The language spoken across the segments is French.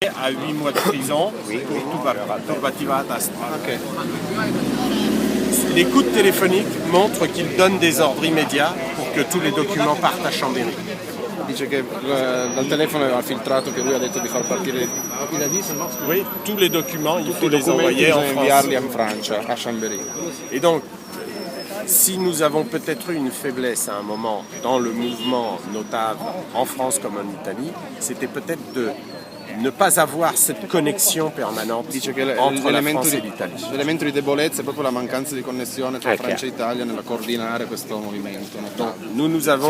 À 8 mois de prison pour Tubativata. Ok. L'écoute téléphonique montre qu'il donne des ordres immédiats pour que tous les documents partent à Chambéry. Dice che dal telefono aveva filtrato che lui ha detto di far partire Oui, tous les documents, il tutti faut i les documenti, envoyer en bisogna France. inviarli in Francia, a Chambéry. Et donc, si nous avons peut-être eu une faiblesse à un moment dans le mouvement notable en France comme en Italie, c'était peut-être de ne pas avoir cette connexion permanente Dice che entre la France et l'Italie. l'elemento di debolezza è proprio la mancanza di connessione tra Francia e Italia nel coordinare questo movimento. Donc, nous avons...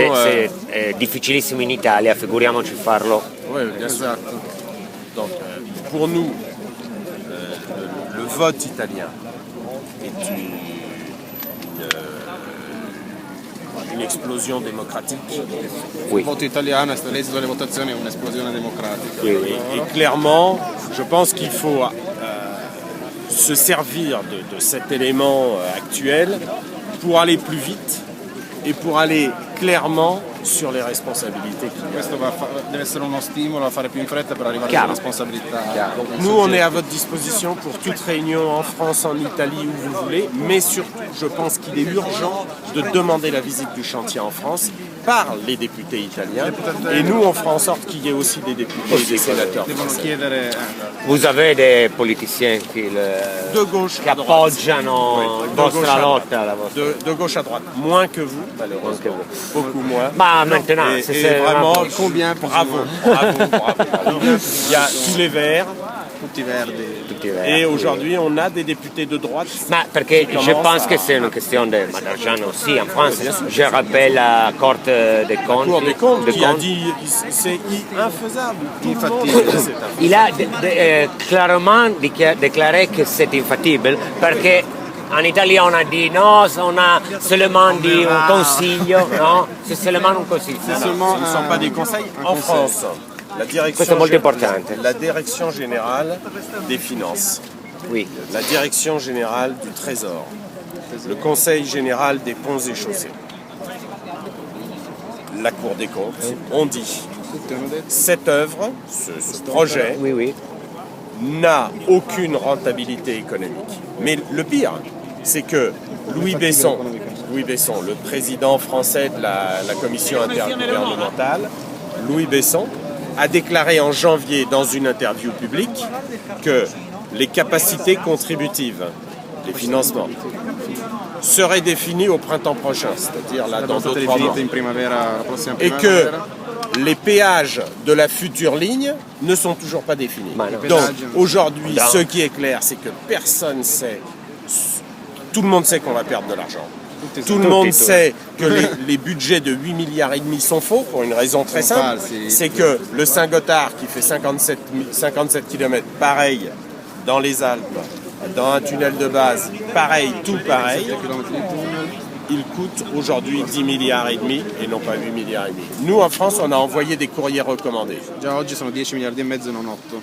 È difficilissimo in Italia, figuriamoci farlo. Oui, bien sûr. Donc, pour nous, le vote italien est une explosion démocratique. Il voto italiano, l'esito delle votazioni è un'esplosione democratica. Et clairement, je pense qu'il faut se servir de cet élément actuel pour aller plus vite et pour aller clairement sur les responsabilités qu'il y a. Questo deve essere uno stimolo a fare più in fretta per arrivare alle responsabilità. Nous, on est à votre disposition pour toute réunion en France, en Italie, où vous voulez, mais surtout, je pense qu'il est urgent de demander la visite du chantier en France par les députés italiens. Et nous, on fera en sorte qu'il y ait aussi des députés et des sénateurs Devono français. chiedere Vous avez des politiciens qui De gauche che à droite. appoggiano Oui, la de gauche vostra à lotta, la vostra... De gauche à droite. Moins que vous, malheureusement. Beaucoup moins. Ma maintenant, Et c'est vraiment, combien bravo. Il y a tous les Verts. tutti verdi. tutti verdi. Et aujourd'hui, on a des députés de droite. Ma perché je pense que c'est une question d'argent aussi en France. Je rappelle la Cour des comptes. Cour des comptes qui a comptes. dit c'est infaisable. Tout le monde Infattibile. sait ça. Il a clairement déclaré que c'est infattibile perché en Italie on a dit non, on a seulement dit un consiglio, no? C'est seulement un consiglio. Ce ne sont pas des conseils. En France, la Questo è molto importante. la direction générale des finances, Oui. la direction générale du Trésor, le conseil général des ponts et chaussées, la Cour des comptes ont dit cette œuvre, ce projet, Oui, oui. n'a aucune rentabilité économique. Mais le pire, c'est que Louis Besson, le président français de la commission intergouvernementale, Louis Besson, a déclaré en janvier dans une interview publique que les capacités contributives, les financements, seraient définies au printemps prochain, c'est-à-dire là dans 2-3 mois. in primavera, la prossima Et que primavera. les péages de la future ligne ne sont toujours pas définis. Bah non. Donc aujourd'hui, Non. ce qui est clair, c'est que personne ne sait, tout le monde sait qu'on va perdre de l'argent. Tout le monde sait que les budgets de 8 milliards et demi sont faux pour une raison très simple. C'est que le Saint-Gothard qui fait 57 km, pareil dans les Alpes, dans un tunnel de base, pareil, tout pareil, il coûte aujourd'hui 10 milliards et demi et non pas 8 milliards et demi. Nous, en France, on a envoyé des courriers recommandés. Già oggi sono 10 miliardi e mezzo e non 8.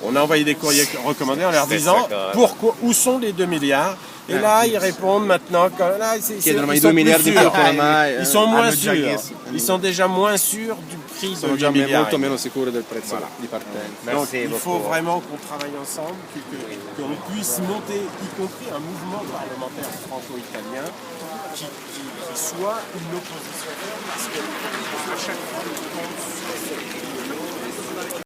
On a envoyé des courriers recommandés en leur disant pourquoi, où sont les 2 milliards. Et là, ils répondent maintenant que là, Chiedono, ma ils i sont 2 miliardi plus sûrs. come mai? Ils sont moins Hanno già sûrs. chiesto. Ils sont déjà moins sûrs du prix de Sono 8 già milliards. molto meno sicure del prezzo di partenza. Donc, Merci il faut beaucoup. vraiment qu'on travaille ensemble, qu'on puisse monter, y compris un mouvement parlementaire franco-italien qui soit une opposition ferme, parce que à chaque fois, on compte sur